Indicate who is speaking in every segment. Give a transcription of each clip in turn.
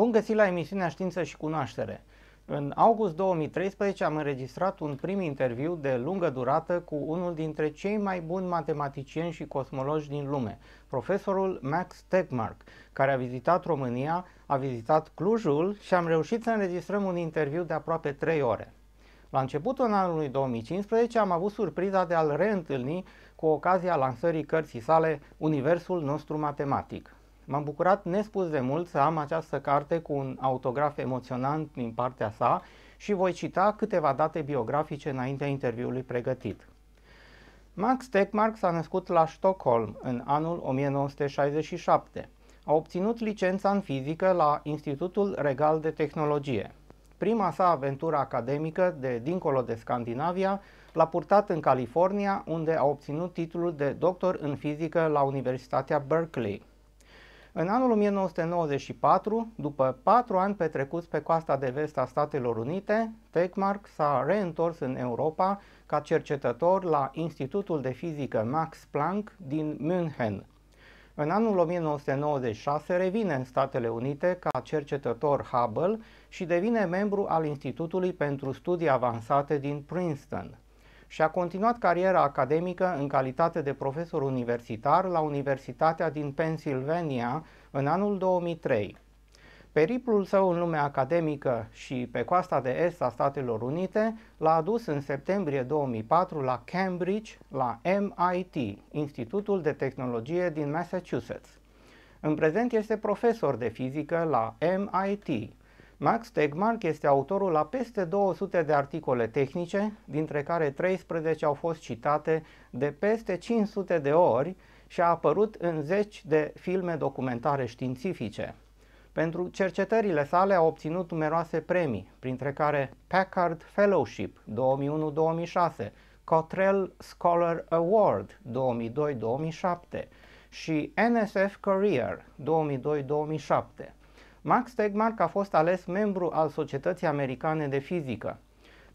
Speaker 1: Bun găsit la emisiunea Știință și Cunoaștere. În august 2013 am înregistrat un prim interviu de lungă durată cu unul dintre cei mai buni matematicieni și cosmologi din lume, profesorul Max Tegmark, care a vizitat România, a vizitat Clujul și am reușit să înregistrăm un interviu de aproape 3 ore. La începutul anului 2015 am avut surpriza de a-l reîntâlni cu ocazia lansării cărții sale Universul Nostru Matematic. M-am bucurat nespus de mult să am această carte cu un autograf emoționant din partea sa și voi cita câteva date biografice înaintea interviului pregătit. Max Tegmark s-a născut la Stockholm în anul 1967. A obținut licența în fizică la Institutul Regal de Tehnologie. Prima sa aventură academică de dincolo de Scandinavia l-a purtat în California, unde a obținut titlul de doctor în fizică la Universitatea Berkeley. În anul 1994, după 4 ani petrecuți pe coasta de vest a Statelor Unite, Tegmark s-a reîntors în Europa ca cercetător la Institutul de Fizică Max-Planck din München. În anul 1996 revine în Statele Unite ca cercetător Hubble și devine membru al Institutului pentru Studii Avansate din Princeton. Și a continuat cariera academică în calitate de profesor universitar la Universitatea din Pennsylvania în anul 2003. Periplul său în lumea academică și pe coasta de est a Statelor Unite l-a adus în septembrie 2004 la Cambridge, la MIT, Institutul de Tehnologie din Massachusetts. În prezent este profesor de fizică la MIT. Max Tegmark este autorul la peste 200 de articole tehnice, dintre care 13 au fost citate de peste 500 de ori și a apărut în 10 de filme documentare științifice. Pentru cercetările sale a obținut numeroase premii, printre care Packard Fellowship 2001-2006, Cottrell Scholar Award 2002-2007 și NSF Career 2002-2007. Max Tegmark a fost ales membru al Societății Americane de Fizică.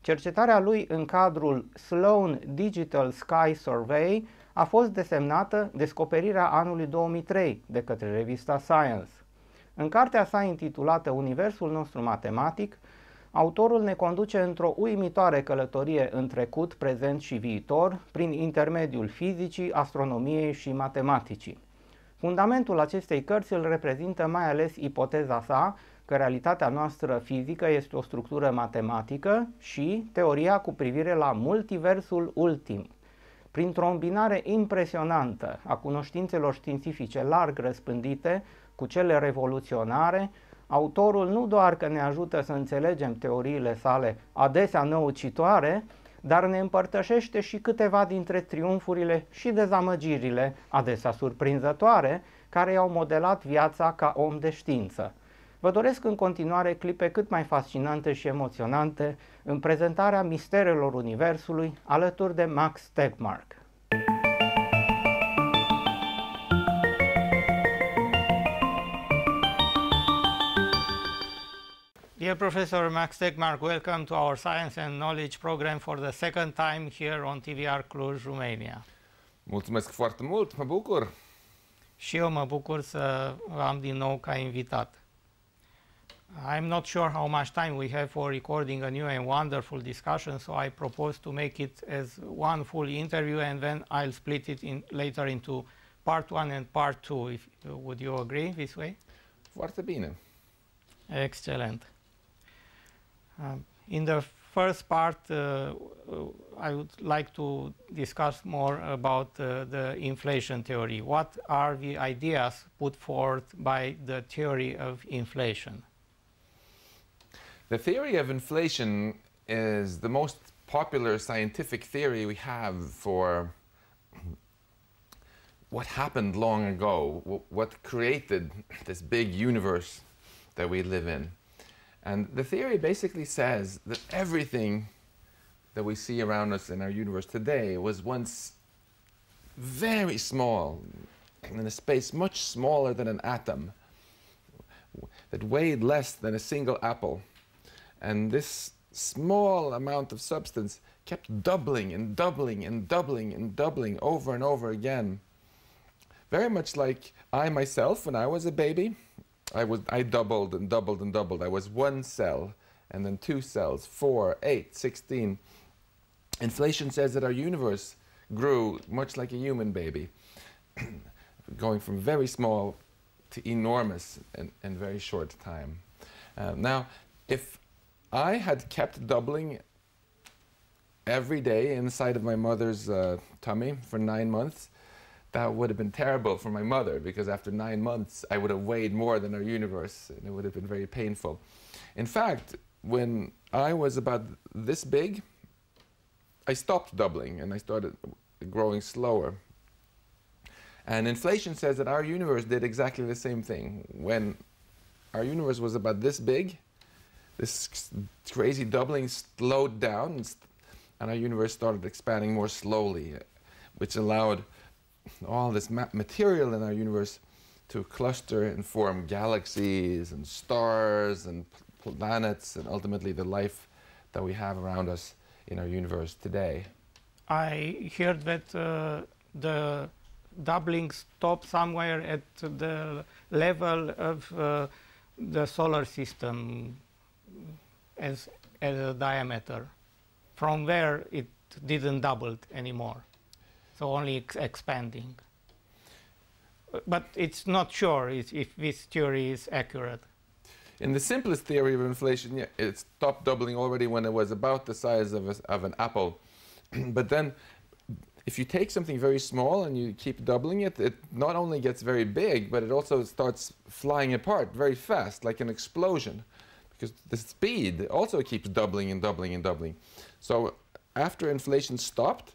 Speaker 1: Cercetarea lui în cadrul Sloan Digital Sky Survey a fost desemnată Descoperirea Anului 2003 de către revista Science. În cartea sa intitulată Universul Nostru Matematic, autorul ne conduce într-o uimitoare călătorie în trecut, prezent și viitor, prin intermediul fizicii, astronomiei și matematicii. Fundamentul acestei cărți îl reprezintă mai ales ipoteza sa că realitatea noastră fizică este o structură matematică și teoria cu privire la multiversul ultim. Printr-o îmbinare impresionantă a cunoștințelor științifice larg răspândite cu cele revoluționare, autorul nu doar că ne ajută să înțelegem teoriile sale adesea năucitoare, dar ne împărtășește și câteva dintre triumfurile și dezamăgirile, adesea surprinzătoare, care i-au modelat viața ca om de știință. Vă doresc în continuare clipe cât mai fascinante și emoționante în prezentarea misterelor Universului alături de Max Tegmark. Dear Professor Max Tegmark, welcome to our Science and Knowledge program for the second time here on TVR Cluj, Romania.
Speaker 2: Mulțumesc foarte mult, mă bucur.
Speaker 1: Și eu mă bucur să vă am din nou ca invitat. I'm not sure how much time we have for recording a new and wonderful discussion, so I propose to make it as one full interview and then I'll split it later into part 1 and part 2. Would you agree this way?
Speaker 2: Foarte bine.
Speaker 1: Excellent. In the first part, I would like to discuss more about the inflation theory. What are the ideas put forth by the theory of inflation?
Speaker 2: The theory of inflation is the most popular scientific theory we have for what happened long ago, what created this big universe that we live in. And the theory basically says that everything that we see around us in our universe today was once very small, in a space much smaller than an atom, that weighed less than a single apple. And this small amount of substance kept doubling and doubling and doubling and doubling over and over again. Very much like I myself, when I was a baby, I doubled and doubled and doubled. I was 1 cell, and then 2 cells, 4, 8, 16. Inflation says that our universe grew much like a human baby, going from very small to enormous in very short time. Now, if I had kept doubling every day inside of my mother's tummy for 9 months, that would have been terrible for my mother, because after 9 months I would have weighed more than our universe, and it would have been very painful. In fact, when I was about this big, I stopped doubling and I started growing slower. And inflation says that our universe did exactly the same thing. When our universe was about this big, this crazy doubling slowed down, and our universe started expanding more slowly, which allowed all this material in our universe to cluster and form galaxies and stars and planets, and ultimately the life that we have around us in our universe today.
Speaker 1: I heard that the doubling stopped somewhere at the level of the solar system as a diameter, from where it didn't double anymore, so only expanding. But it's not sure if this theory is accurate.
Speaker 2: In the simplest theory of inflation, yeah, it stopped doubling already when it was about the size of an apple. But then, if you take something very small and you keep doubling it, it not only gets very big, but it also starts flying apart very fast, like an explosion, because the speed also keeps doubling and doubling and doubling. So after inflation stopped,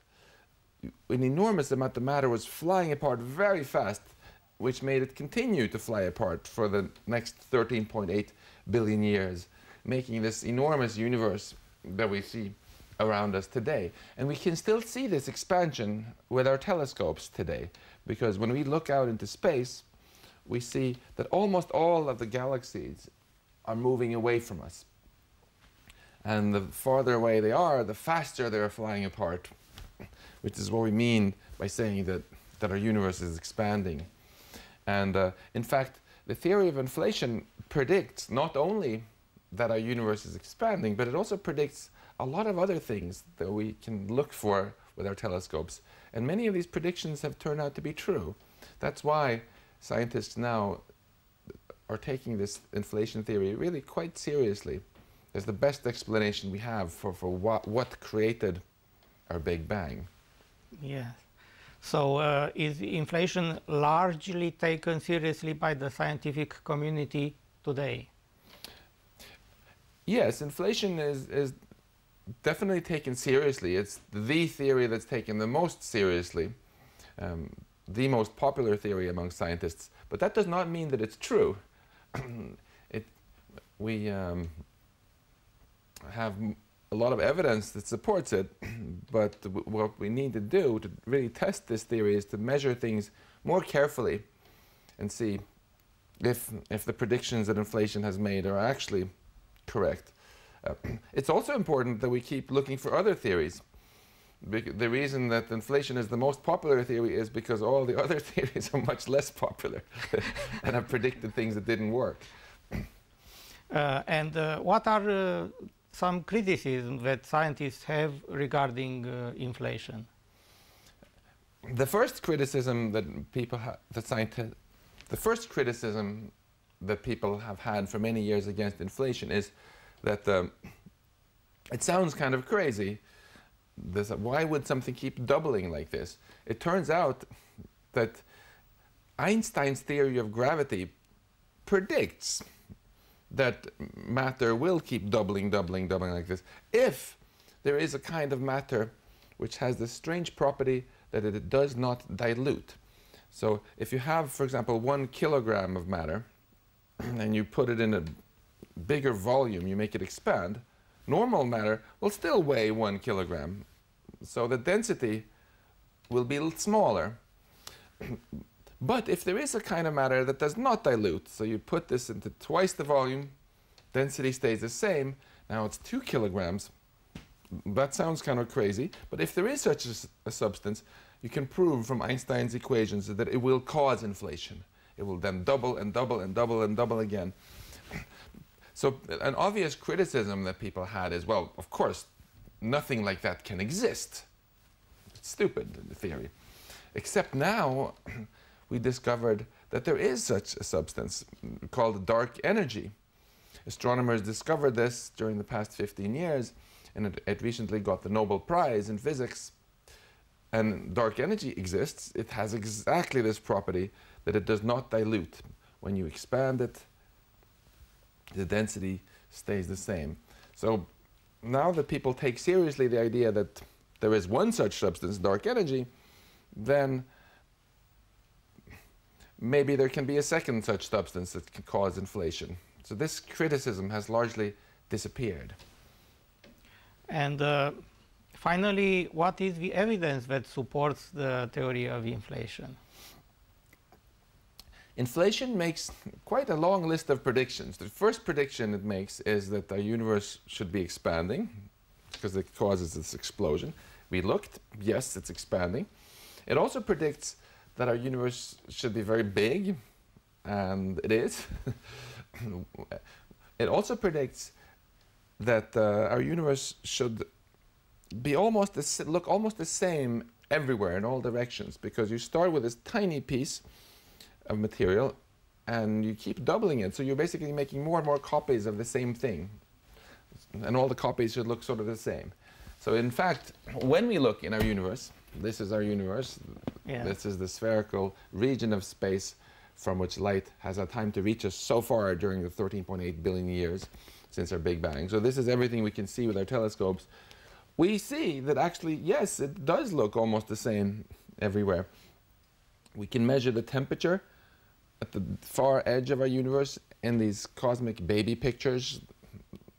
Speaker 2: an enormous amount of matter was flying apart very fast, which made it continue to fly apart for the next 13.8 billion years, making this enormous universe that we see around us today. And we can still see this expansion with our telescopes today, because when we look out into space, we see that almost all of the galaxies are moving away from us. And the farther away they are, the faster they're flying apart, which is what we mean by saying that our universe is expanding. And in fact, the theory of inflation predicts not only that our universe is expanding, but it also predicts a lot of other things that we can look for with our telescopes. And many of these predictions have turned out to be true. That's why scientists now are taking this inflation theory really quite seriously. It's the best explanation we have for what created our Big Bang.
Speaker 1: Yes. So is inflation largely taken seriously by the scientific community today?
Speaker 2: Yes, inflation is definitely taken seriously. It's the theory that's taken the most seriously, the most popular theory among scientists. But that does not mean that it's true. We have a lot of evidence that supports it, but what we need to do to really test this theory is to measure things more carefully and see if the predictions that inflation has made are actually correct. It's also important that we keep looking for other theories. The reason that inflation is the most popular theory is because all the other theories are much less popular and have predicted things that didn't work.
Speaker 1: What are some criticisms that scientists have regarding inflation?
Speaker 2: The first criticism that people have had for many years against inflation is that it sounds kind of crazy. Why would something keep doubling like this? It turns out that Einstein's theory of gravity predicts that matter will keep doubling like this if there is a kind of matter which has this strange property that it does not dilute. So if you have, for example, 1 kilogram of matter and you put it in a bigger volume, you make it expand, normal matter will still weigh 1 kilogram. So the density will be smaller. But if there is a kind of matter that does not dilute, so you put this into twice the volume, density stays the same, now it's 2 kilograms. That sounds kind of crazy, but if there is such a substance, you can prove from Einstein's equations that it will cause inflation. it will then double and double and double and double again. So an obvious criticism that people had is, well, of course, nothing like that can exist. It's stupid, the theory. Except now, we discovered that there is such a substance called dark energy. Astronomers discovered this during the past 15 years, and it recently got the Nobel Prize in physics. And dark energy exists. It has exactly this property that it does not dilute. When you expand it, the density stays the same. So now that people take seriously the idea that there is one such substance, dark energy, then maybe there can be a second such substance that can cause inflation. So this criticism has largely disappeared.
Speaker 1: And finally, what is the evidence that supports the theory of inflation?
Speaker 2: Inflation makes quite a long list of predictions. The first prediction it makes is that our universe should be expanding because it causes this explosion. We looked, yes, it's expanding. It also predicts that our universe should be very big, and it is. It also predicts that our universe should be look almost the same everywhere in all directions, because you start with this tiny piece of material and you keep doubling it, so you're basically making more and more copies of the same thing, and all the copies should look sort of the same. So in fact, when we look in our universe, this is our universe, this is the spherical region of space from which light has had time to reach us so far during the 13.8 billion years since our Big Bang. So this is everything we can see with our telescopes. We see that actually, yes, it does look almost the same everywhere. We can measure the temperature at the far edge of our universe in these cosmic baby pictures,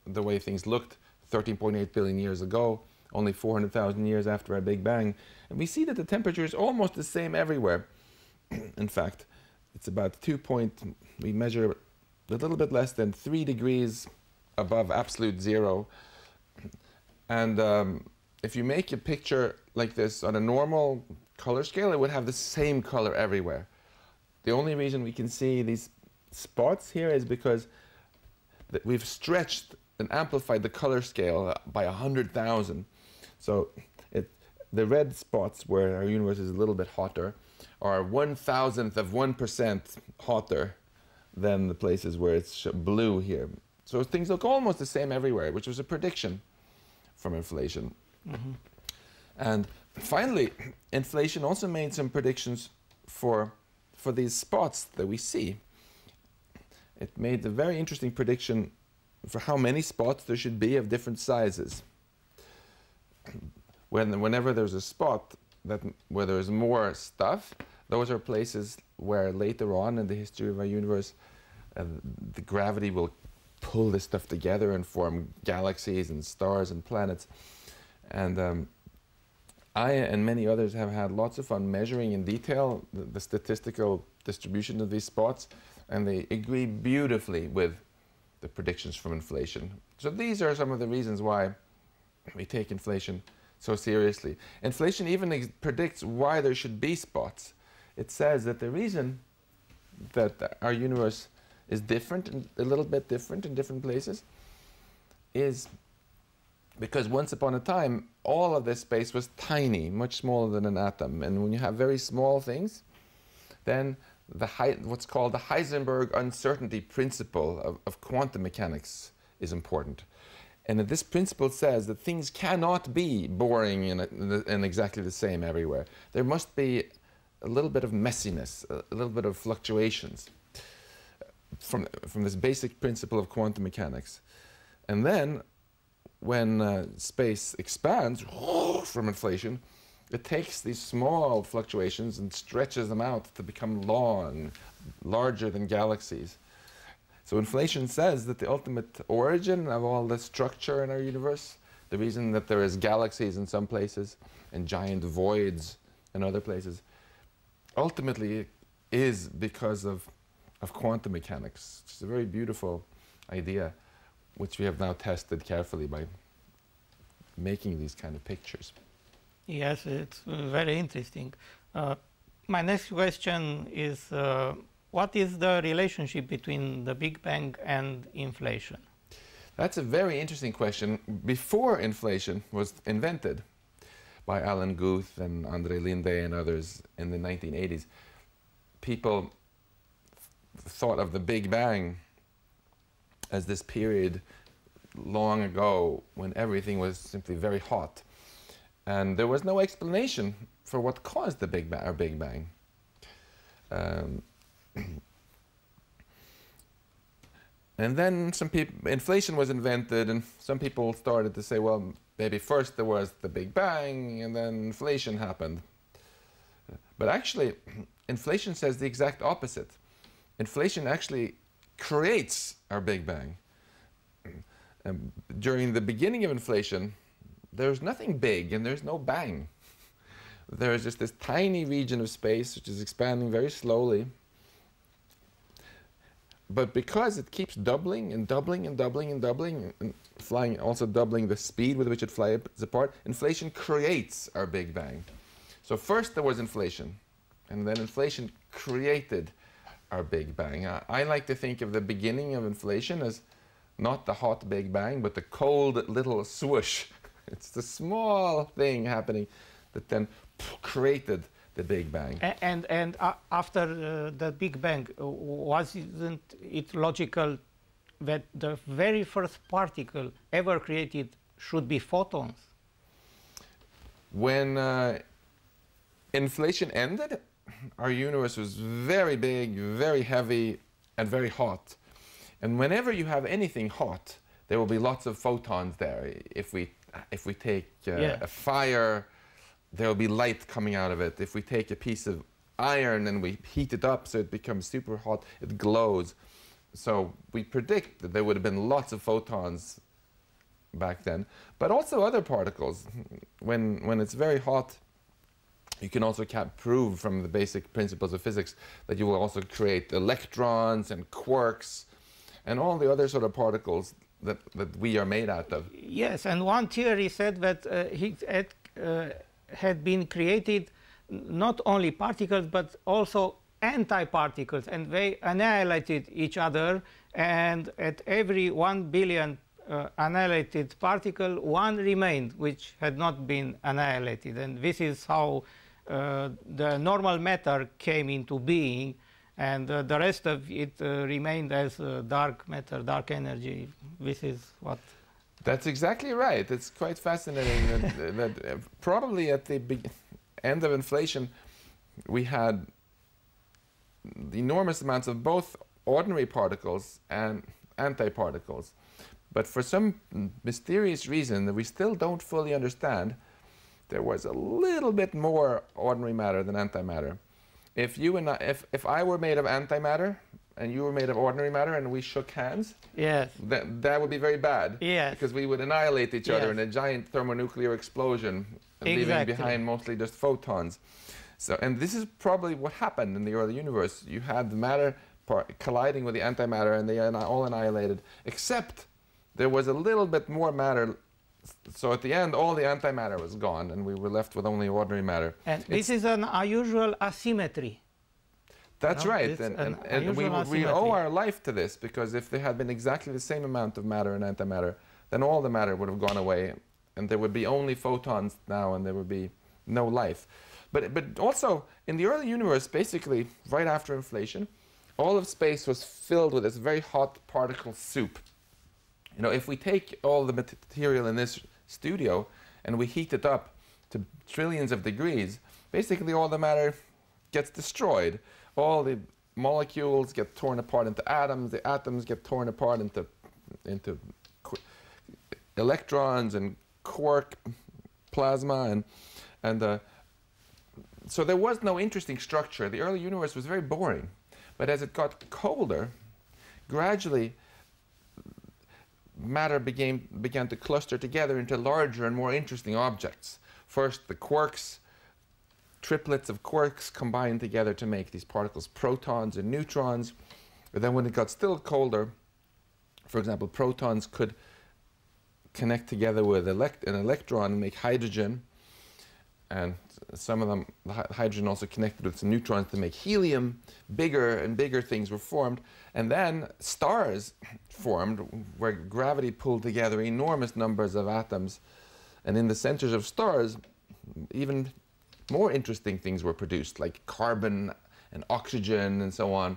Speaker 2: the way things looked 13.8 billion years ago, only 400,000 years after our Big Bang. And we see that the temperature is almost the same everywhere. In fact, it's about we measure a little bit less than 3 degrees above absolute zero. And if you make a picture like this on a normal color scale, it would have the same color everywhere. The only reason we can see these spots here is because we've stretched and amplified the color scale by 100,000. So the red spots where our universe is a little bit hotter are 1,000th of 1% hotter than the places where it's blue here. So things look almost the same everywhere, which was a prediction from inflation. Mm-hmm. And finally, inflation also made some predictions for these spots that we see. It made a very interesting prediction for how many spots there should be of different sizes. Whenever there's a spot where there's more stuff, those are places where later on in the history of our universe, the gravity will pull this stuff together and form galaxies and stars and planets. And I and many others have had lots of fun measuring in detail the statistical distribution of these spots, and they agree beautifully with the predictions from inflation. So these are some of the reasons why we take inflation so seriously. Inflation even predicts why there should be spots. It says that the reason that our universe is different, and a little bit different in different places, is because once upon a time, all of this space was tiny, much smaller than an atom. And when you have very small things, then what's called the Heisenberg uncertainty principle of quantum mechanics is important. And this principle says that things cannot be boring and exactly the same everywhere. There must be a little bit of messiness, a little bit of fluctuations from this basic principle of quantum mechanics. And then when space expands from inflation, it takes these small fluctuations and stretches them out to become long, larger than galaxies. So inflation says that the ultimate origin of all the structure in our universe, the reason that there is galaxies in some places and giant voids in other places, ultimately is because of quantum mechanics. It's a very beautiful idea, which we have now tested carefully by making these kind of pictures.
Speaker 1: Yes, it's very interesting. My next question is, what is the relationship between the Big Bang and inflation?
Speaker 2: That's a very interesting question. Before inflation was invented by Alan Guth and André Linde and others in the 1980s, people thought of the Big Bang as this period long ago when everything was simply very hot. And there was no explanation for what caused the Big Bang. And then inflation was invented, and some people started to say, well, maybe first there was the Big Bang, and then inflation happened. But actually, inflation says the exact opposite. Inflation actually creates our Big Bang. During the beginning of inflation, there's nothing big and there's no bang. There's just this tiny region of space which is expanding very slowly. But because it keeps doubling and doubling and doubling and doubling, and flying, also doubling the speed with which it flies apart, inflation creates our Big Bang. So first there was inflation, and then inflation created our Big Bang. I like to think of the beginning of inflation as not the hot Big Bang, but the cold little swoosh. It's the small thing happening that then created the Big Bang.
Speaker 1: And after the Big Bang, wasn't it logical that the very first particle ever created should be photons?
Speaker 2: When inflation ended, our universe was very big, very heavy, and very hot. And whenever you have anything hot, there will be lots of photons there. If we take a fire, there will be light coming out of it. If we take a piece of iron and we heat it up so it becomes super hot, it glows. So we predict that there would have been lots of photons back then. But also other particles. When it's very hot, you can also prove from the basic principles of physics that you will also create electrons and quarks and all the other sort of particles that we are made out of.
Speaker 1: Yes, and one theory said that had been created not only particles but also antiparticles, and they annihilated each other, and at every 1 billion annihilated particle, one remained which had not been annihilated, and this is how the normal matter came into being, and the rest of it remained as dark matter, dark energy. This is what...
Speaker 2: That's exactly right. It's quite fascinating that probably at the end of inflation, we had enormous amounts of both ordinary particles and antiparticles. But for some mysterious reason that we still don't fully understand, there was a little bit more ordinary matter than antimatter. If I were made of antimatter and you were made of ordinary matter and we shook hands,
Speaker 1: yes,
Speaker 2: that would be very bad.
Speaker 1: Yes.
Speaker 2: Because we would annihilate each other in a giant thermonuclear explosion, leaving behind mostly just photons. So, and this is probably what happened in the early universe. You had the matter colliding with the antimatter and they all annihilated, except there was a little bit more matter. So at the end, all the antimatter was gone, and we were left with only ordinary matter.
Speaker 1: And this is an unusual asymmetry.
Speaker 2: That's right, and we owe our life to this, because if there had been exactly the same amount of matter and antimatter, then all the matter would have gone away, and there would be only photons now, and there would be no life. But also, in the early universe, basically, right after inflation, all of space was filled with this very hot particle soup. You know, if we take all the material in this studio and we heat it up to trillions of degrees, basically all the matter gets destroyed. All the molecules get torn apart into atoms, the atoms get torn apart into electrons and quark plasma, and so there was no interesting structure. The early universe was very boring. But as it got colder, gradually matter began to cluster together into larger and more interesting objects. First, the quarks, triplets of quarks combined together to make these particles, protons and neutrons. But then when it got still colder, for example, protons could connect together with an electron and make hydrogen. And some of them, the hydrogen also connected with some neutrons to make helium. Bigger and bigger things were formed. And then stars formed where gravity pulled together enormous numbers of atoms. And in the centers of stars, even more interesting things were produced, like carbon and oxygen and so on.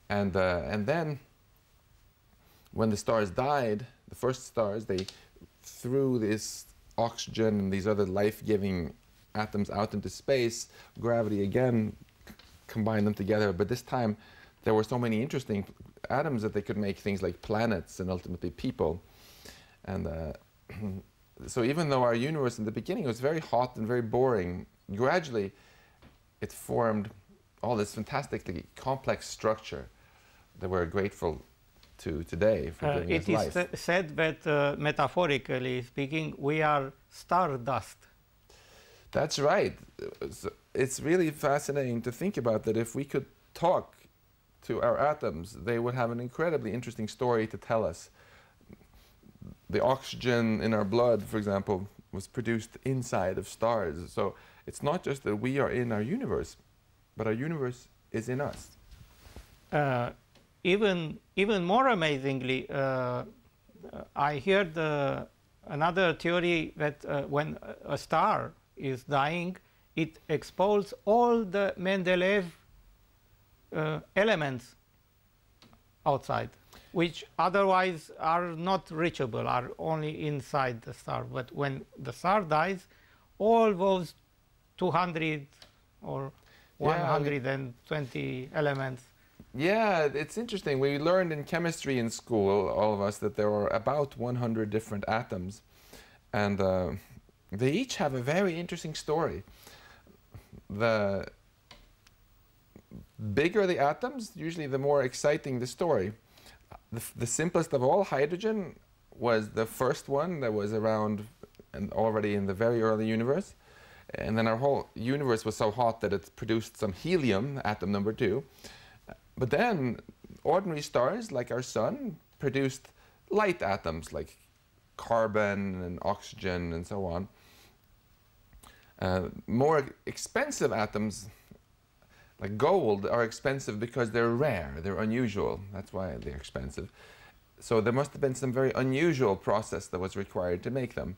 Speaker 2: And then when the stars died, the first stars, they threw this oxygen and these other life-giving atoms out into space. Gravity again combined them together, but this time there were so many interesting atoms that they could make things like planets and ultimately people. And so even though our universe in the beginning was very hot and very boring, gradually it formed all this fantastically complex structure that we're grateful to today for giving us life.
Speaker 1: It is said that, metaphorically speaking, we are stardust.
Speaker 2: That's right. It's really fascinating to think about that if we could talk to our atoms, they would have an incredibly interesting story to tell us. The oxygen in our blood, for example, was produced inside of stars. So it's not just that we are in our universe, but our universe is in us. Even more amazingly,
Speaker 1: I heard another theory that when a star is dying, it expels all the Mendeleev elements outside, which otherwise are not reachable, are only inside the star. But when the star dies, all those 200 or 120 elements.
Speaker 2: Yeah, it's interesting. We learned in chemistry in school, all of us, that there are about 100 different atoms. And they each have a very interesting story. The bigger the atoms, usually the more exciting the story. The simplest of all, hydrogen, was the first one that was around and already in the very early universe. And then our whole universe was so hot that it produced some helium, atom number 2. But then ordinary stars, like our sun, produced light atoms like carbon and oxygen and so on. More expensive atoms, like gold, are expensive because they're rare, they're unusual. That's why they're expensive. So there must have been some very unusual process that was required to make them.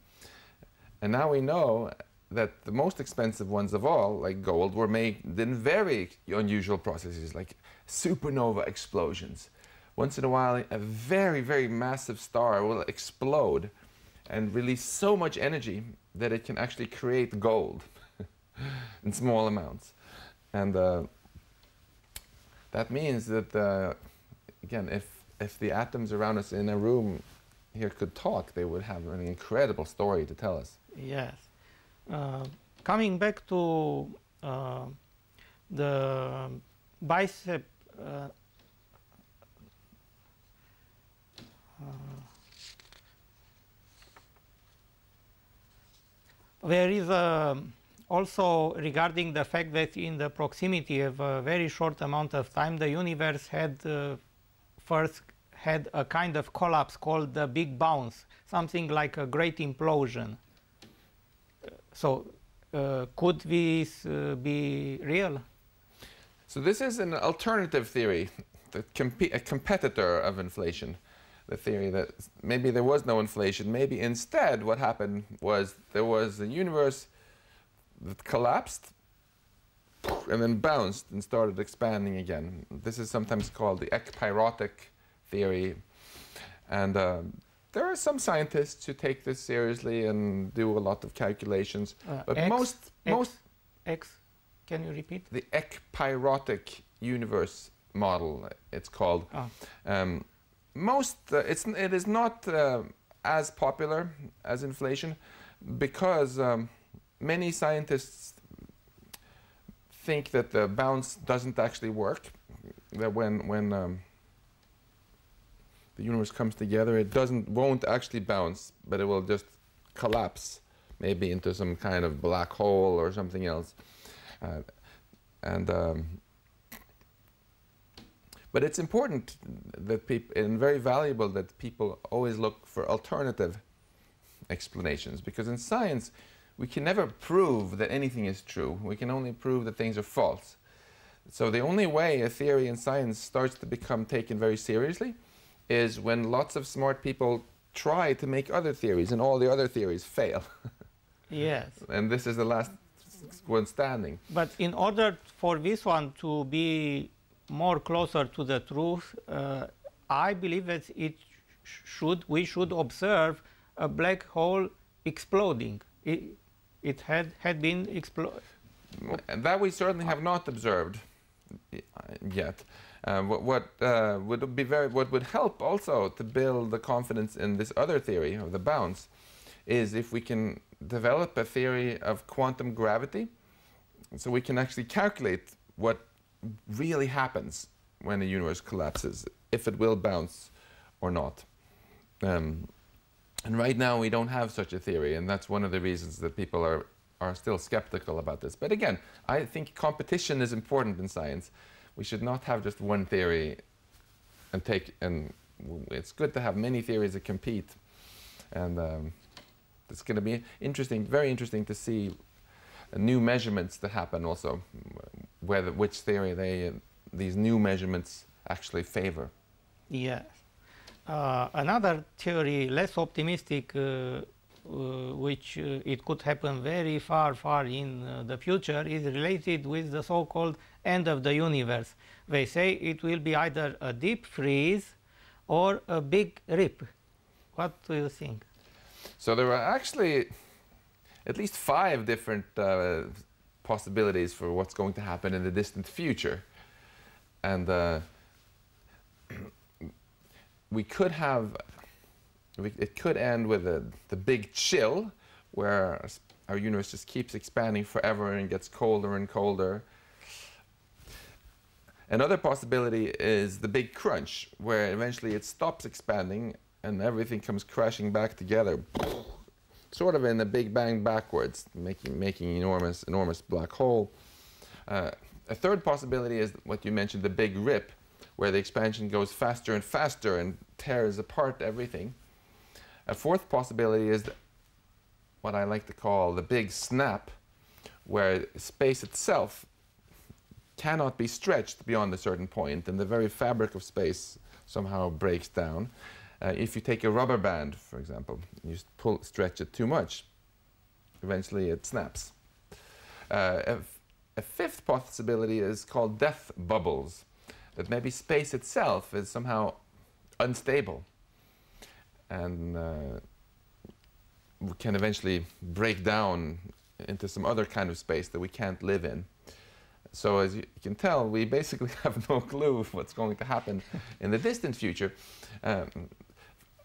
Speaker 2: And now we know that the most expensive ones of all, like gold, were made in very unusual processes, like supernova explosions. Once in a while, a very, very massive star will explode and release so much energy that it can actually create gold in small amounts. And that means that, again, if the atoms around us in a room here could talk, they would have an incredible story to tell us.
Speaker 1: Yes. Coming back to the bicep, there is also regarding the fact that in the proximity of a very short amount of time, the universe had first had a kind of collapse called the Big Bounce, something like a great implosion. So could this be real?
Speaker 2: So this is an alternative theory, a competitor of inflation. The theory that maybe there was no inflation. Maybe instead what happened was there was a universe that collapsed and then bounced and started expanding again. This is sometimes called the ekpyrotic theory. And there are some scientists who take this seriously and do a lot of calculations. But
Speaker 1: can you repeat?
Speaker 2: The ekpyrotic universe model, it's called. Oh. It is not as popular as inflation because many scientists think that the bounce doesn't actually work. That when the universe comes together, it won't actually bounce, but it will just collapse, maybe into some kind of black hole or something else. But it's important that and very valuable that people always look for alternative explanations, because in science we can never prove that anything is true. We can only prove that things are false. So the only way a theory in science starts to become taken very seriously is when lots of smart people try to make other theories and all the other theories fail.
Speaker 1: Yes.
Speaker 2: And this is the last one standing.
Speaker 1: But in order for this one to be more closer to the truth, I believe that we should observe a black hole exploding. It had been exploded.
Speaker 2: And that we certainly have not observed yet. What would help also to build the confidence in this other theory of the bounce is if we can develop a theory of quantum gravity, so we can actually calculate what really happens when the universe collapses, if it will bounce or not. And right now we don't have such a theory, and that's one of the reasons that people are still skeptical about this. But again, I think competition is important in science. We should not have just one theory and it's good to have many theories that compete. And it's going to be interesting, very interesting to see new measurements that happen also, which theory these new measurements actually favor.
Speaker 1: Yes. Another theory, less optimistic, which it could happen very far in the future, is related with the so-called end of the universe. They say it will be either a deep freeze or a big rip. What do you think?
Speaker 2: So there are actually at least 5 different possibilities for what's going to happen in the distant future. And it could end with the big chill, where our universe just keeps expanding forever and gets colder and colder. Another possibility is the big crunch, where eventually it stops expanding and everything comes crashing back together, sort of in a big bang backwards, making enormous black hole. A third possibility is what you mentioned, the big rip, where the expansion goes faster and faster and tears apart everything. A fourth possibility is what I like to call the big snap, where space itself cannot be stretched beyond a certain point, and the very fabric of space somehow breaks down. If you take a rubber band, for example, you stretch it too much, eventually it snaps. A fifth possibility is called death bubbles, that maybe space itself is somehow unstable and can eventually break down into some other kind of space that we can't live in. So as you can tell, we basically have no clue what's going to happen in the distant future.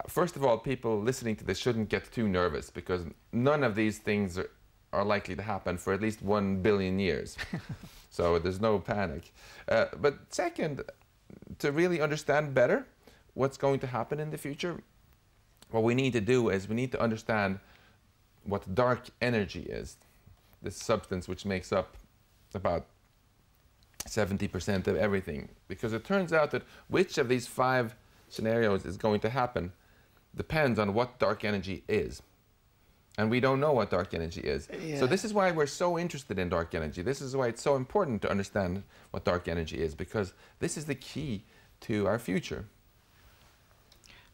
Speaker 2: First of all, people listening to this shouldn't get too nervous, because none of these things are likely to happen for at least 1 billion years. So there's no panic. But second, to really understand better what's going to happen in the future, what we need to do is we need to understand what dark energy is, this substance which makes up about 70% of everything. Because it turns out that which of these 5 scenarios is going to happen depends on what dark energy is. And we don't know what dark energy is. Yeah. So this is why we're so interested in dark energy. This is why it's so important to understand what dark energy is, because this is the key to our future.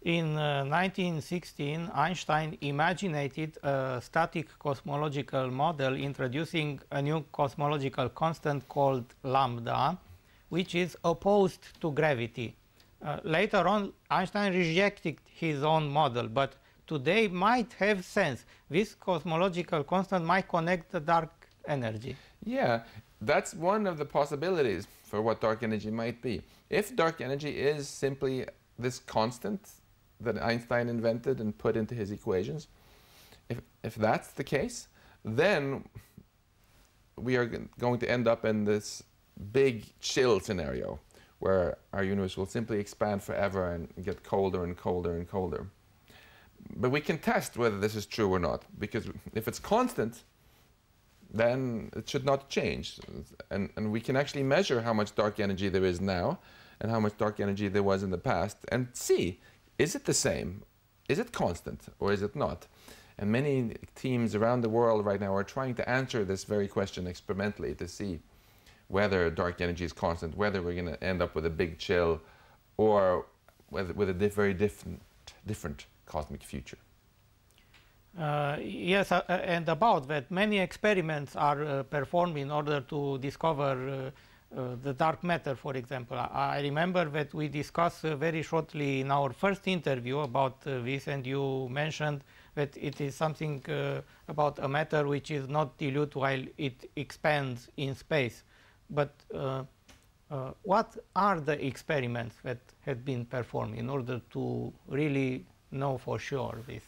Speaker 1: In 1916, Einstein imaginated a static cosmological model introducing a new cosmological constant called lambda, which is opposed to gravity. Later on, Einstein rejected his own model, but today might have sense. This cosmological constant might connect the dark energy.
Speaker 2: Yeah, that's one of the possibilities for what dark energy might be. If dark energy is simply this constant that Einstein invented and put into his equations, if that's the case, then we are going to end up in this big chill scenario, where our universe will simply expand forever and get colder and colder and colder. But we can test whether this is true or not, because if it's constant, then it should not change. And we can actually measure how much dark energy there is now and how much dark energy there was in the past, and see, is it the same? Is it constant or is it not? And many teams around the world right now are trying to answer this very question experimentally to see whether dark energy is constant, whether we're going to end up with a big chill, or with a very different cosmic future.
Speaker 1: Yes, and about that, many experiments are performed in order to discover the dark matter, for example. I remember that we discussed very shortly in our first interview about this, and you mentioned that it is something about a matter which is not dilute while it expands in space. But what are the experiments that have been performed in order to really know for sure this?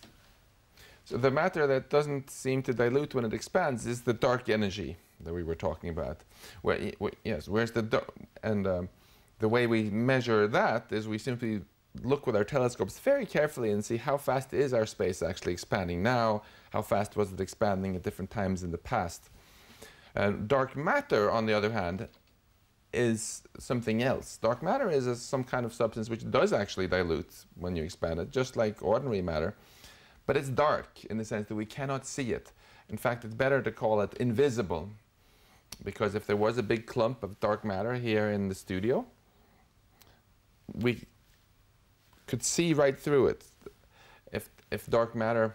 Speaker 2: So the matter that doesn't seem to dilute when it expands is the dark energy that we were talking about. Yes, where's the the way we measure that is we simply look with our telescopes very carefully and see how fast is our space actually expanding now, how fast was it expanding at different times in the past. Dark matter, on the other hand, is something else. Dark matter is some kind of substance which does actually dilute when you expand it, just like ordinary matter, but it's dark in the sense that we cannot see it. In fact, it's better to call it invisible, because if there was a big clump of dark matter here in the studio, we could see right through it. If dark matter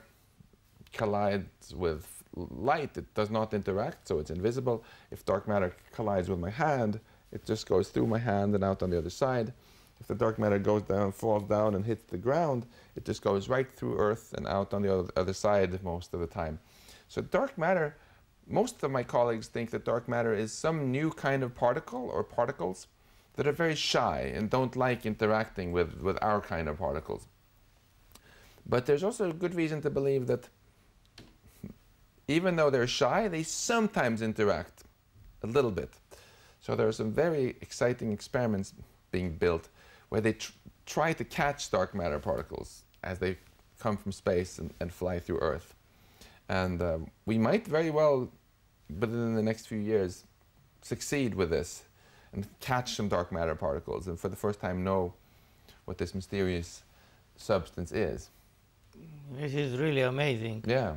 Speaker 2: collides with light, it does not interact, so it's invisible. If dark matter collides with my hand, it just goes through my hand and out on the other side. If the dark matter goes down, falls down and hits the ground, it just goes right through Earth and out on the other side most of the time. So dark matter, most of my colleagues think that dark matter is some new kind of particle or particles that are very shy and don't like interacting with our kind of particles. But there's also a good reason to believe that even though they're shy, they sometimes interact a little bit. So there are some very exciting experiments being built where they try to catch dark matter particles as they come from space and fly through Earth. And we might very well, within the next few years, succeed with this and catch some dark matter particles and for the first time know what this mysterious substance is.
Speaker 1: This is really amazing.
Speaker 2: Yeah.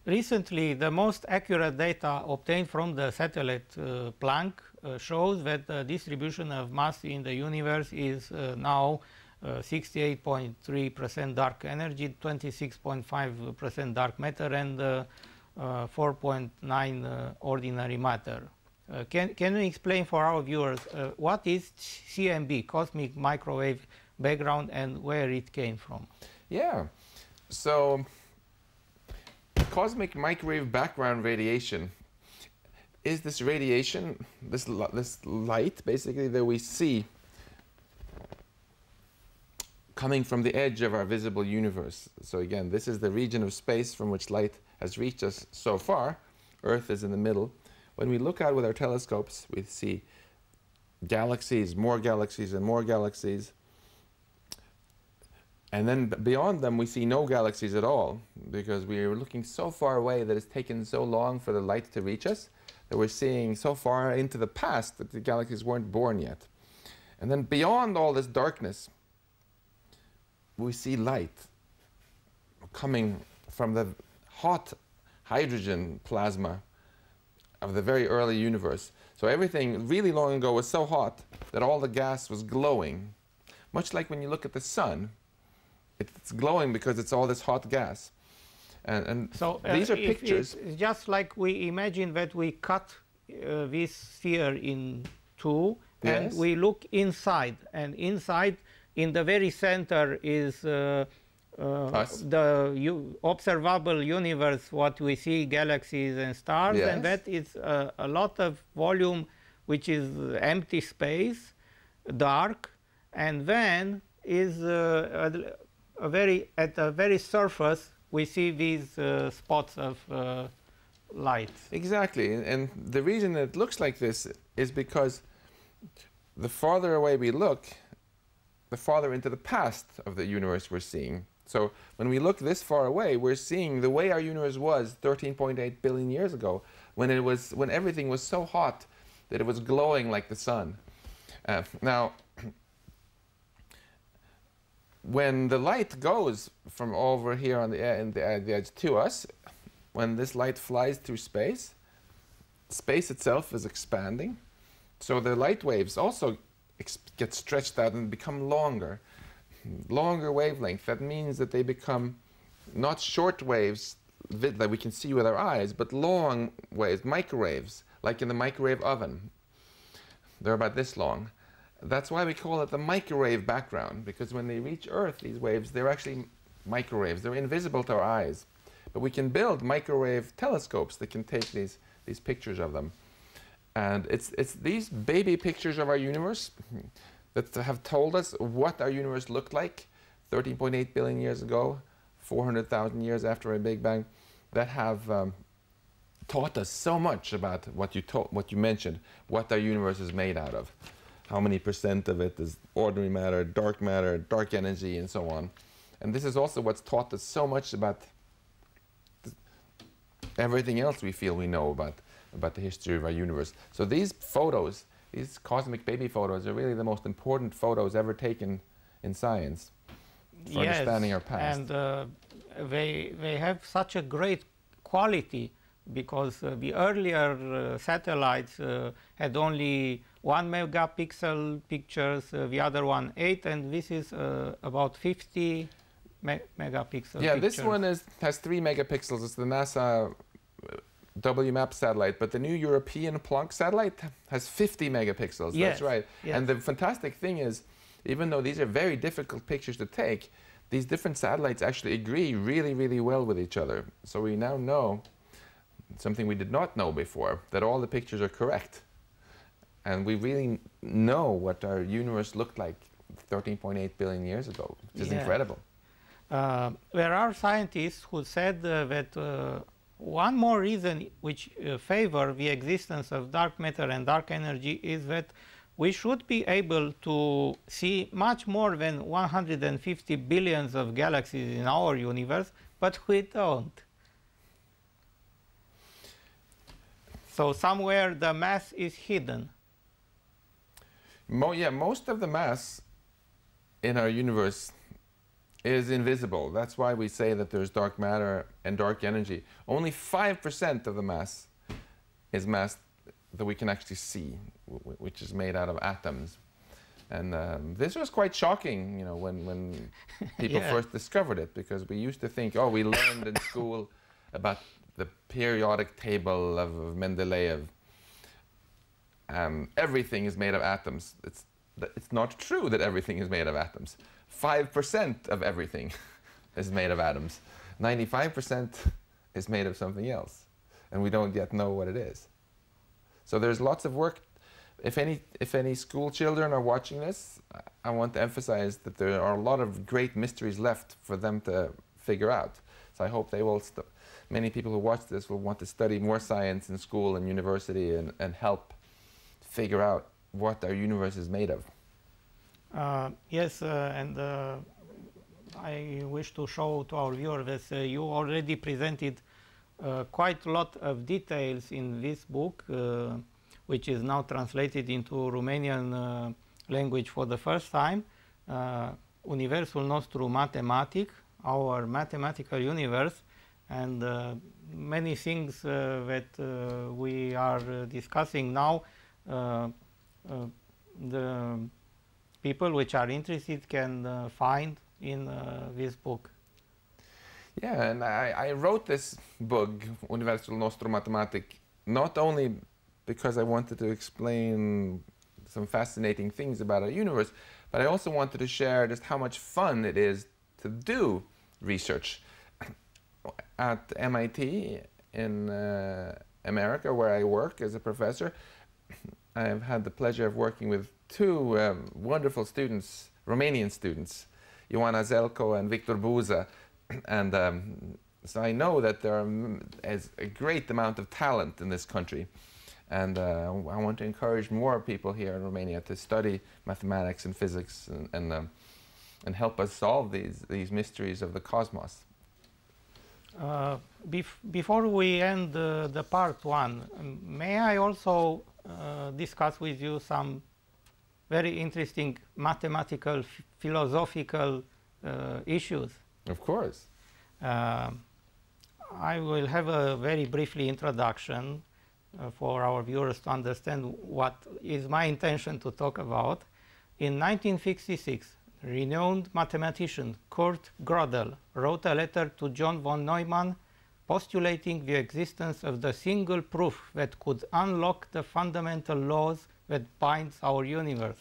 Speaker 1: Recently, the most accurate data obtained from the satellite Planck shows that the distribution of mass in the universe is now 68.3% dark energy, 26.5% dark matter, and 4.9 ordinary matter. Can you explain for our viewers what is CMB, cosmic microwave background, and where it came from?
Speaker 2: Yeah. So cosmic microwave background radiation is this radiation, this light basically that we see coming from the edge of our visible universe. So again, this is the region of space from which light has reached us so far. Earth is in the middle. When we look out with our telescopes, we see galaxies, more galaxies and more galaxies. And then beyond them, we see no galaxies at all, because we are looking so far away that it's taken so long for the light to reach us that we're seeing so far into the past that the galaxies weren't born yet. And then beyond all this darkness, we see light coming from the hot hydrogen plasma of the very early universe. So everything really long ago was so hot that all the gas was glowing. Much like when you look at the sun, it's glowing because it's all this hot gas. And so these are pictures.
Speaker 1: It's just like we imagine that we cut this sphere in two, and
Speaker 2: yes,
Speaker 1: we look inside, and inside in the very center is the observable universe, what we see, galaxies and stars,
Speaker 2: yes,
Speaker 1: and that is a lot of volume which is empty space, dark, and then is at the very surface we see these spots of light.
Speaker 2: Exactly, and the reason that it looks like this is because the farther away we look, the farther into the past of the universe we're seeing. So when we look this far away, we're seeing the way our universe was 13.8 billion years ago, when everything was so hot that it was glowing like the sun. Now, when the light goes from over here on the edge to us, when this light flies through space, space itself is expanding. So the light waves also get stretched out and become longer wavelength. That means that they become not short waves that we can see with our eyes, but long waves, microwaves, like in the microwave oven. They're about this long. That's why we call it the microwave background, because when they reach Earth, these waves, they're actually microwaves. They're invisible to our eyes. But we can build microwave telescopes that can take these pictures of them. And it's these baby pictures of our universe that have told us what our universe looked like 13.8 billion years ago, 400,000 years after a Big Bang, that have taught us so much about what you mentioned, what our universe is made out of. How many % of it is ordinary matter, dark energy, and so on. And this is also what's taught us so much about everything else we feel we know about the history of our universe. So these photos, these cosmic baby photos, are really the most important photos ever taken in science for understanding our past.
Speaker 1: And they have such a great quality, because the earlier satellites had only 1 megapixel pictures, the other one 8, and this is about 50 megapixel
Speaker 2: Yeah,
Speaker 1: pictures.
Speaker 2: this one has 3 megapixels. It's the NASA WMAP satellite, but the new European Planck satellite has 50 megapixels.
Speaker 1: Yes,
Speaker 2: that's right.
Speaker 1: yes.
Speaker 2: And the fantastic thing is, even though these are very difficult pictures to take, these different satellites actually agree really, really well with each other. So we now know something we did not know before, that all the pictures are correct. And we really know what our universe looked like 13.8 billion years ago, which is incredible.
Speaker 1: There are scientists who said that one more reason which favor the existence of dark matter and dark energy is that we should be able to see much more than 150 billions of galaxies in our universe, but we don't. So somewhere the mass is hidden.
Speaker 2: Yeah, most of the mass in our universe is invisible. That's why we say that there's dark matter and dark energy. Only 5% of the mass is mass that we can actually see, which is made out of atoms. And this was quite shocking, you know, when people first discovered it, because we used to think, oh, we learned in school about the periodic table of Mendeleev. Everything is made of atoms. It's not true that everything is made of atoms. 5% of everything is made of atoms. 95% is made of something else, and we don't yet know what it is. So there's lots of work. If any school children are watching this, I want to emphasize that there are a lot of great mysteries left for them to figure out. So I hope they will. Many people who watch this will want to study more science in school and university and help figure out what our universe is made of.
Speaker 1: Yes, and I wish to show to our viewers that you already presented quite a lot of details in this book, which is now translated into Romanian language for the first time. Universul Nostru Matematic, our mathematical universe, and many things that we are discussing now. The people which are interested can find in this book.
Speaker 2: Yeah, and I wrote this book, Universul Nostru Matematic, not only because I wanted to explain some fascinating things about our universe, but I also wanted to share just how much fun it is to do research. At MIT in America, where I work as a professor, I've had the pleasure of working with two wonderful students, Romanian students, Ioana Zelko and Victor Buza. And so I know that there is a great amount of talent in this country. And I want to encourage more people here in Romania to study mathematics and physics and help us solve these mysteries of the cosmos.
Speaker 1: Before we end the part one, may I also discuss with you some very interesting mathematical, philosophical issues.
Speaker 2: Of course.
Speaker 1: I will have a very briefly introduction for our viewers to understand what is my intention to talk about. In 1956, renowned mathematician Kurt Gödel wrote a letter to John von Neumann postulating the existence of the single proof that could unlock the fundamental laws that binds our universe.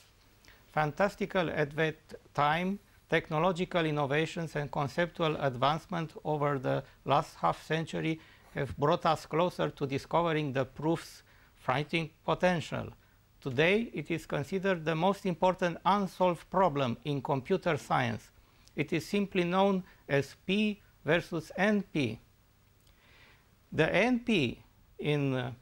Speaker 1: Fantastical at that time, technological innovations and conceptual advancement over the last half-century have brought us closer to discovering the proof's frightening potential. Today, it is considered the most important unsolved problem in computer science. It is simply known as P versus NP. The NP in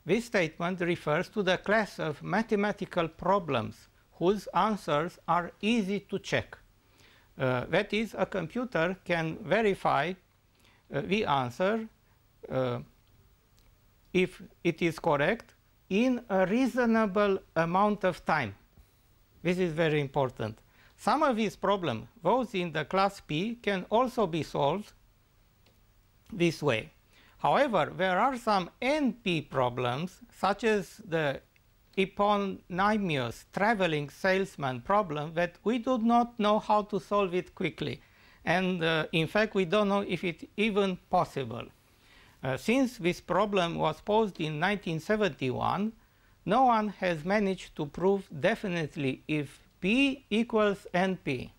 Speaker 1: this statement refers to the class of mathematical problems whose answers are easy to check. That is, a computer can verify the answer if it is correct in a reasonable amount of time. This is very important. Some of these problems, those in the class P, can also be solved this way. However, there are some NP problems, such as the eponymous traveling salesman problem, that we do not know how to solve it quickly. And in fact, we don't know if it's even possible. Since this problem was posed in 1971, no one has managed to prove definitely if P equals NP.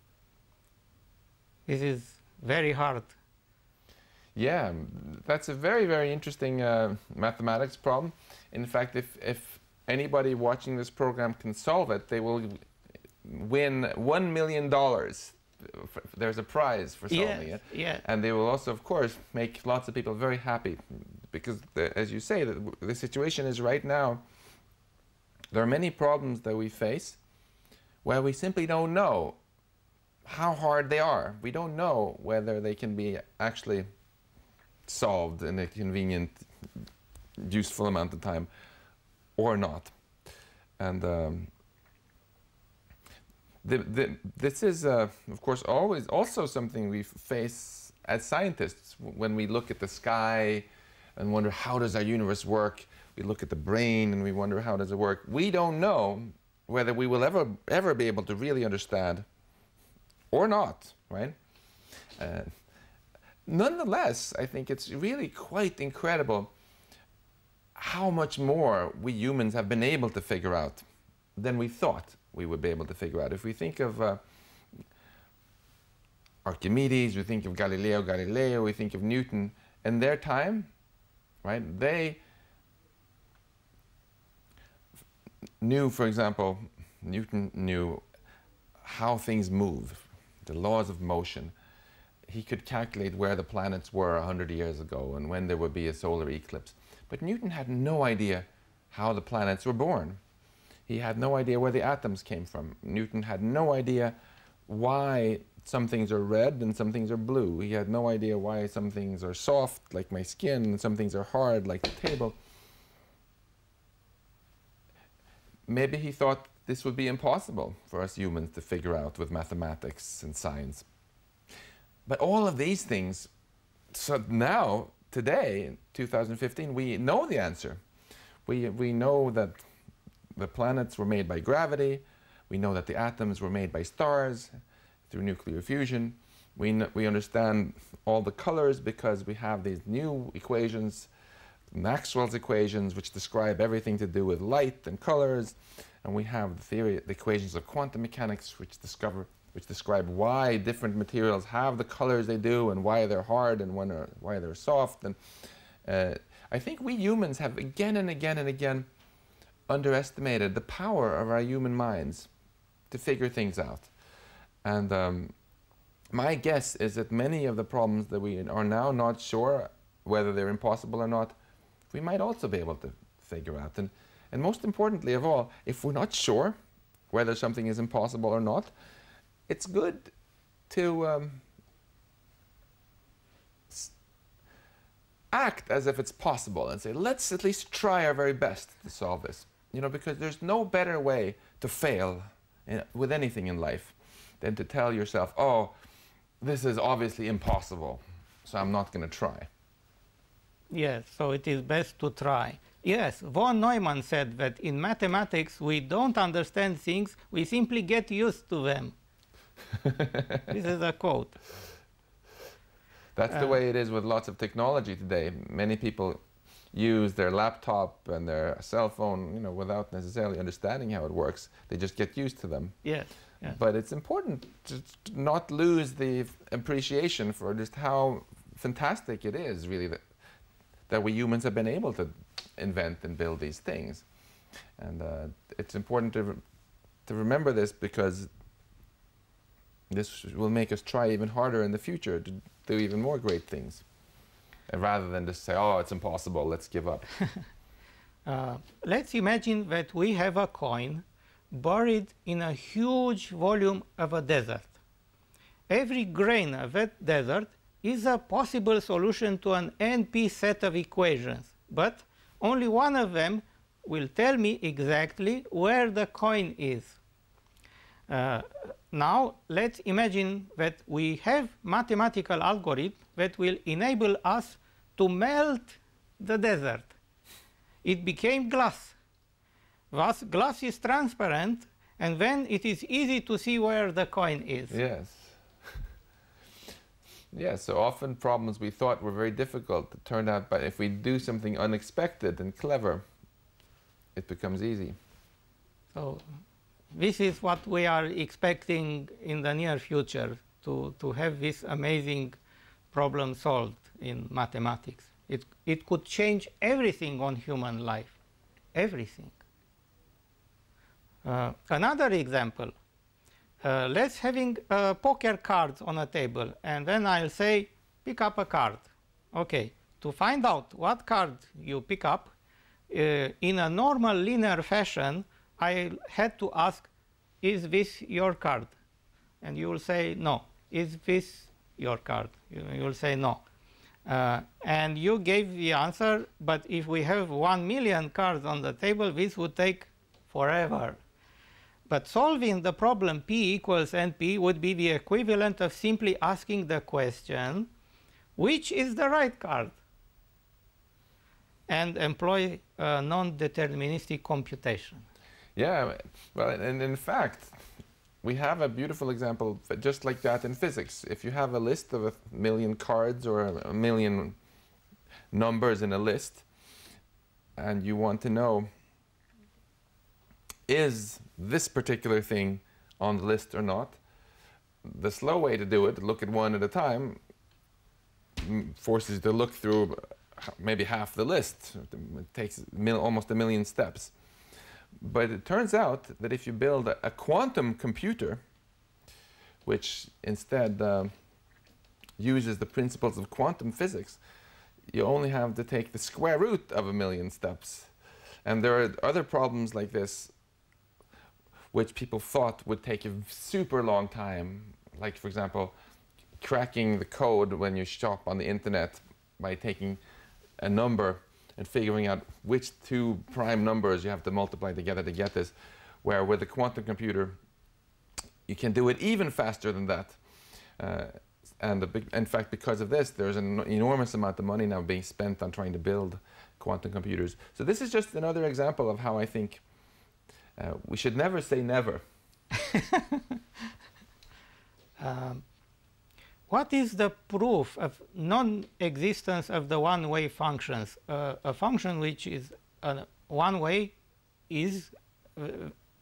Speaker 1: This is very hard.
Speaker 2: Yeah, that's a very, very interesting mathematics problem. In fact, if anybody watching this program can solve it, they will win $1 million. There's a prize for solving it.
Speaker 1: Yeah.
Speaker 2: And they will also, of course, make lots of people very happy. Because, as you say, the situation is right now, there are many problems that we face where we simply don't know how hard they are. We don't know whether they can be actually solved in a convenient, useful amount of time or not. And this is, of course, always also something we face as scientists when we look at the sky and wonder how does our universe work. We look at the brain and we wonder how does it work. We don't know whether we will ever be able to really understand or not, right? Nonetheless, I think it's really quite incredible how much more we humans have been able to figure out than we thought we would be able to figure out. If we think of Archimedes, we think of Galileo Galilei, we think of Newton, in their time, right, they knew, for example, Newton knew how things move, the laws of motion. He could calculate where the planets were 100 years ago and when there would be a solar eclipse. But Newton had no idea how the planets were born. He had no idea where the atoms came from. Newton had no idea why some things are red and some things are blue. He had no idea why some things are soft, like my skin, and some things are hard, like the table. Maybe he thought this would be impossible for us humans to figure out with mathematics and science. But all of these things, so now, today, in 2015, we know the answer. We know that the planets were made by gravity. We know that the atoms were made by stars through nuclear fusion. We understand all the colors because we have these new equations, Maxwell's equations, which describe everything to do with light and colors. And we have the equations of quantum mechanics, which describe why different materials have the colors they do and why they're hard and why they're soft. And I think we humans have again and again and again underestimated the power of our human minds to figure things out. And my guess is that many of the problems that we are now not sure whether they're impossible or not, we might also be able to figure out. And most importantly of all, if we're not sure whether something is impossible or not, it's good to act as if it's possible and say, let's at least try our very best to solve this. You know, because there's no better way to fail with anything in life than to tell yourself, oh, this is obviously impossible, so I'm not going to try.
Speaker 1: Yes, so it is best to try. Yes, von Neumann said that in mathematics we don't understand things, we simply get used to them. This is a quote.
Speaker 2: That's the way it is with lots of technology today. Many people use their laptop and their cell phone, you know, without necessarily understanding how it works. They just get used to them.
Speaker 1: Yes. Yes.
Speaker 2: But it's important to not lose the appreciation for just how fantastic it is, really, that we humans have been able to invent and build these things. And it's important to remember this, because this will make us try even harder in the future to do even more great things, rather than just say, oh, it's impossible, let's give up.
Speaker 1: Let's imagine that we have a coin buried in a huge volume of a desert. Every grain of that desert is a possible solution to an NP set of equations, but only one of them will tell me exactly where the coin is. Now, let's imagine that we have mathematical algorithm that will enable us to melt the desert. It became glass. Thus, glass is transparent, and then it is easy to see where the coin is.
Speaker 2: Yes. Yes, so often problems we thought were very difficult turned out, but if we do something unexpected and clever, it becomes easy.
Speaker 1: So this is what we are expecting in the near future, to have this amazing problem solved in mathematics. It could change everything on human life, everything. Another example, let's having poker cards on a table, and then I'll say, pick up a card. Okay, to find out what card you pick up, in a normal linear fashion, I had to ask, is this your card? And you will say no. Is this your card? You will say no. And you gave the answer, but if we have 1 million cards on the table, this would take forever. But solving the problem P equals NP would be the equivalent of simply asking the question, which is the right card? And employ non-deterministic computation.
Speaker 2: Yeah, well, and in fact, we have a beautiful example just like that in physics. If you have a list of 1 million cards or 1 million numbers in a list, and you want to know, is this particular thing on the list or not? The slow way to do it, look at one at a time, forces you to look through maybe half the list. It takes almost 1 million steps. But it turns out that if you build a quantum computer, which instead uses the principles of quantum physics, you only have to take the square root of 1 million steps. And there are other problems like this which people thought would take a super long time. Like, for example, cracking the code when you shop on the internet by taking a number and figuring out which 2 prime numbers you have to multiply together to get this, where with a quantum computer, you can do it even faster than that. In fact, because of this, there's an enormous amount of money now being spent on trying to build quantum computers. So this is just another example of how I think we should never say never.
Speaker 1: What is the proof of non-existence of the one-way functions? A function which is one-way is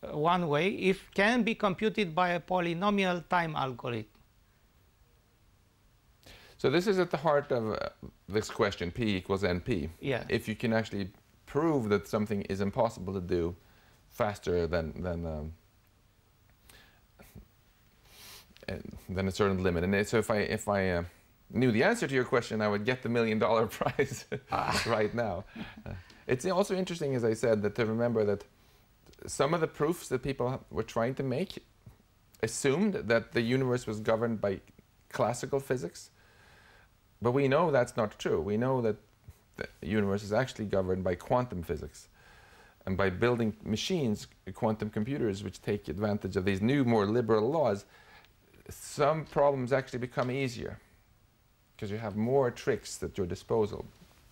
Speaker 1: one-way if can be computed by a polynomial time algorithm.
Speaker 2: So this is at the heart of this question, P equals NP.
Speaker 1: Yeah.
Speaker 2: If you can actually prove that something is impossible to do faster than a certain limit. And so if I knew the answer to your question, I would get the $1 million prize right now. It's also interesting, as I said, that to remember that some of the proofs that people were trying to make assumed that the universe was governed by classical physics. But we know that's not true. We know that the universe is actually governed by quantum physics. And by building machines, quantum computers, which take advantage of these new, more liberal laws, some problems actually become easier because you have more tricks at your disposal.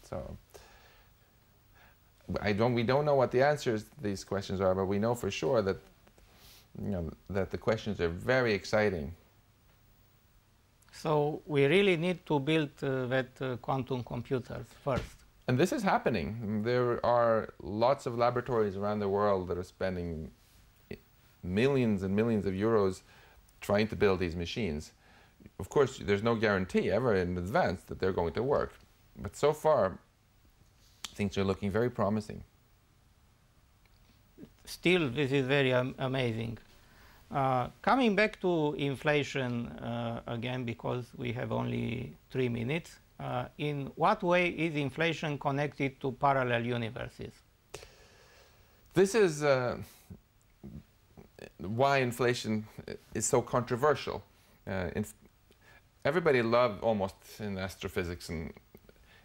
Speaker 2: So we don't know what the answers to these questions are, but we know for sure that, that the questions are very exciting.
Speaker 1: So we really need to build that quantum computers first.
Speaker 2: And this is happening. There are lots of laboratories around the world that are spending millions and millions of euros trying to build these machines. Of course, there's no guarantee ever in advance that they're going to work. But so far, things are looking very promising.
Speaker 1: Still, this is very amazing. Coming back to inflation again, because we have only 3 minutes, in what way is inflation connected to parallel universes?
Speaker 2: This is why inflation is so controversial. Everybody almost in astrophysics and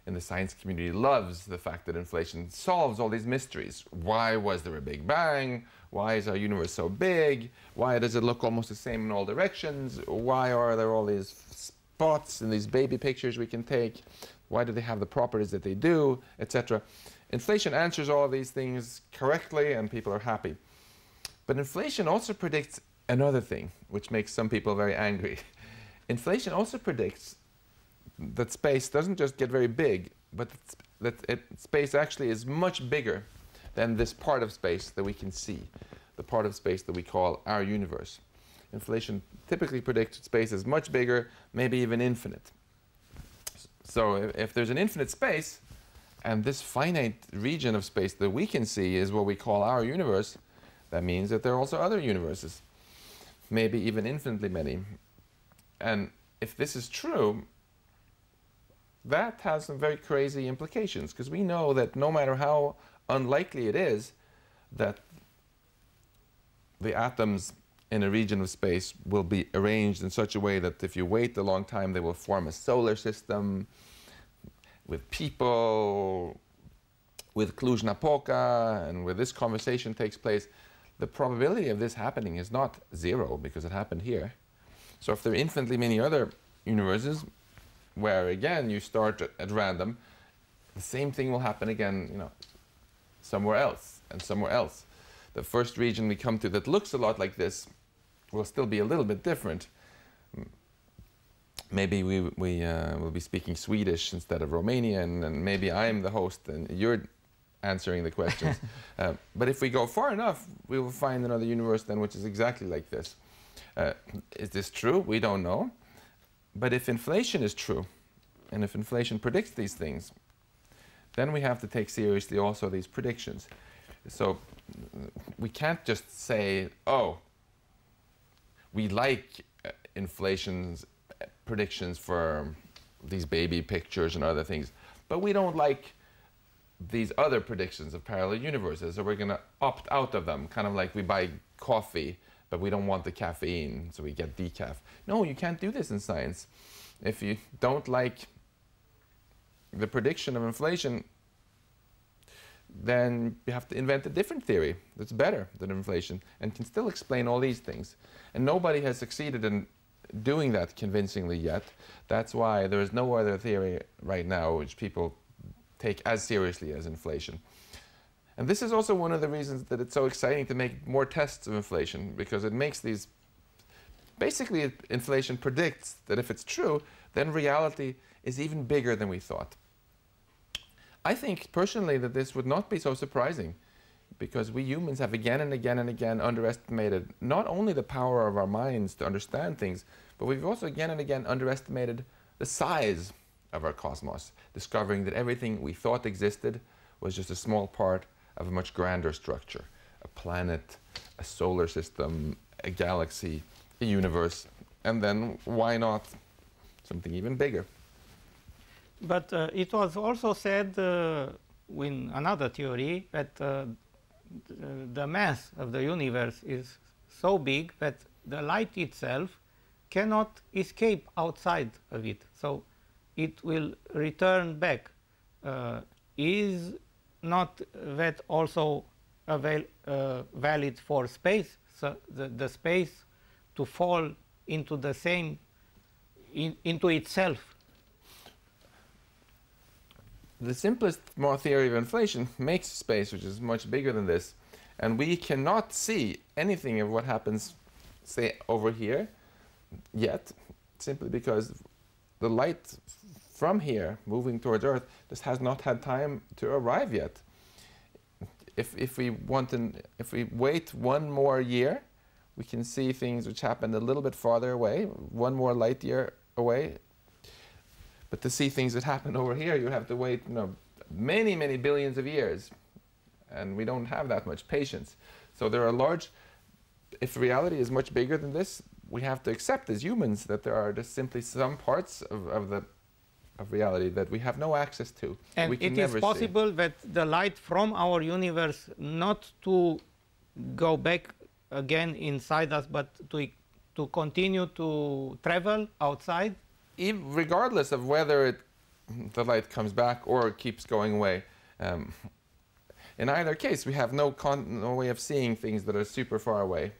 Speaker 2: in the science community loves the fact that inflation solves all these mysteries. Why was there a Big Bang? Why is our universe so big? Why does it look almost the same in all directions? Why are there all these spots in these baby pictures we can take? Why do they have the properties that they do, etc.? Inflation answers all of these things correctly and people are happy. But inflation also predicts another thing, which makes some people very angry. Inflation also predicts that space doesn't just get very big, but that space actually is much bigger than this part of space that we can see, the part of space that we call our universe. Inflation typically predicts space is much bigger, maybe even infinite. So if there's an infinite space, and this finite region of space that we can see is what we call our universe, that means that there are also other universes, maybe even infinitely many. And if this is true, that has some very crazy implications, because we know that no matter how unlikely it is that the atoms in a region of space will be arranged in such a way that if you wait a long time, they will form a solar system with people, with Cluj-Napoca, and where this conversation takes place, the probability of this happening is not 0 because it happened here. So if there are infinitely many other universes where again you start at random, the same thing will happen again, somewhere else and somewhere else. The first region we come to that looks a lot like this will still be a little bit different. Maybe we will be speaking Swedish instead of Romanian, and maybe I'm the host and you're answering the questions. But if we go far enough, we will find another universe then which is exactly like this. Is this true? We don't know. But if inflation is true, and if inflation predicts these things, then we have to take seriously also these predictions. So we can't just say, oh, we like inflation's predictions for these baby pictures and other things, but we don't like these other predictions of parallel universes, so we're going to opt out of them, kind of like we buy coffee, but we don't want the caffeine, so we get decaf. No, you can't do this in science. If you don't like the prediction of inflation, then you have to invent a different theory that's better than inflation and can still explain all these things. And nobody has succeeded in doing that convincingly yet. That's why there is no other theory right now which people take as seriously as inflation. And this is also one of the reasons that it's so exciting to make more tests of inflation, because it makes these, basically inflation predicts that if it's true, then reality is even bigger than we thought. I think personally that this would not be so surprising, because we humans have again and again and again underestimated not only the power of our minds to understand things, but we've also again and again underestimated the size of our cosmos, discovering that everything we thought existed was just a small part of a much grander structure, a planet, a solar system, a galaxy, a universe, and then why not something even bigger?
Speaker 1: But it was also said in another theory that the mass of the universe is so big that the light itself cannot escape outside of it. So it will return back. Is not that also valid for space? So the space to fall into the same, into itself?
Speaker 2: The simplest theory of inflation makes space which is much bigger than this, and we cannot see anything of what happens, say, over here yet, simply because the light from here moving towards Earth just has not had time to arrive yet. If we wait one more year, we can see things which happened a little bit farther away, one more light year away. But to see things that happen over here, you have to wait, many, many billions of years. And we don't have that much patience. So there are if reality is much bigger than this, we have to accept as humans that there are just simply some parts of reality that we have no access to.
Speaker 1: And it is possible that the light from our universe not to go back again inside us, but to continue to travel outside?
Speaker 2: Regardless of whether the light comes back or keeps going away, in either case, we have no way of seeing things that are super far away,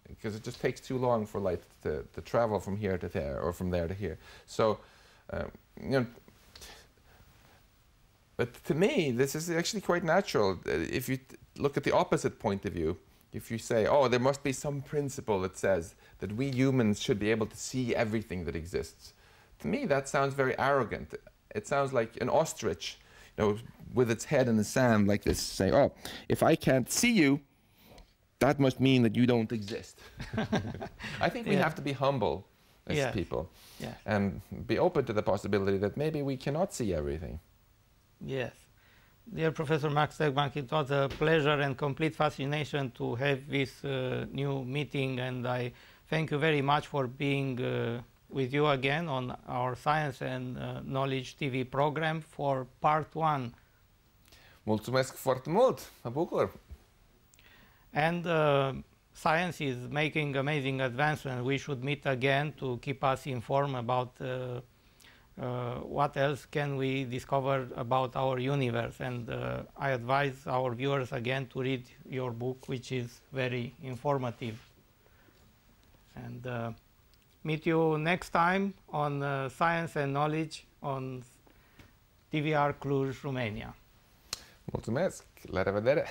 Speaker 2: because it just takes too long for light to travel from here to there or from there to here. So, but to me, this is actually quite natural. If you look at the opposite point of view, if you say, oh, there must be some principle that says that we humans should be able to see everything that exists. To me, that sounds very arrogant. It sounds like an ostrich, with its head in the sand like this, saying, oh, if I can't see you, that must mean that you don't exist. I think we have to be humble as people and be open to the possibility that maybe we cannot see everything.
Speaker 1: Yes. Dear Professor Max Tegmark, it was a pleasure and complete fascination to have this new meeting, and I thank you very much for being with you again on our Science and Knowledge TV program for part 1.
Speaker 2: Mulțumesc foarte mult, mă bucur.
Speaker 1: And science is making amazing advancements. We should meet again to keep us informed about what else can we discover about our universe. And I advise our viewers again to read your book, which is very informative. And meet you next time on Science and Knowledge on TVR Cluj, Romania.
Speaker 2: Mulțumesc! La revedere!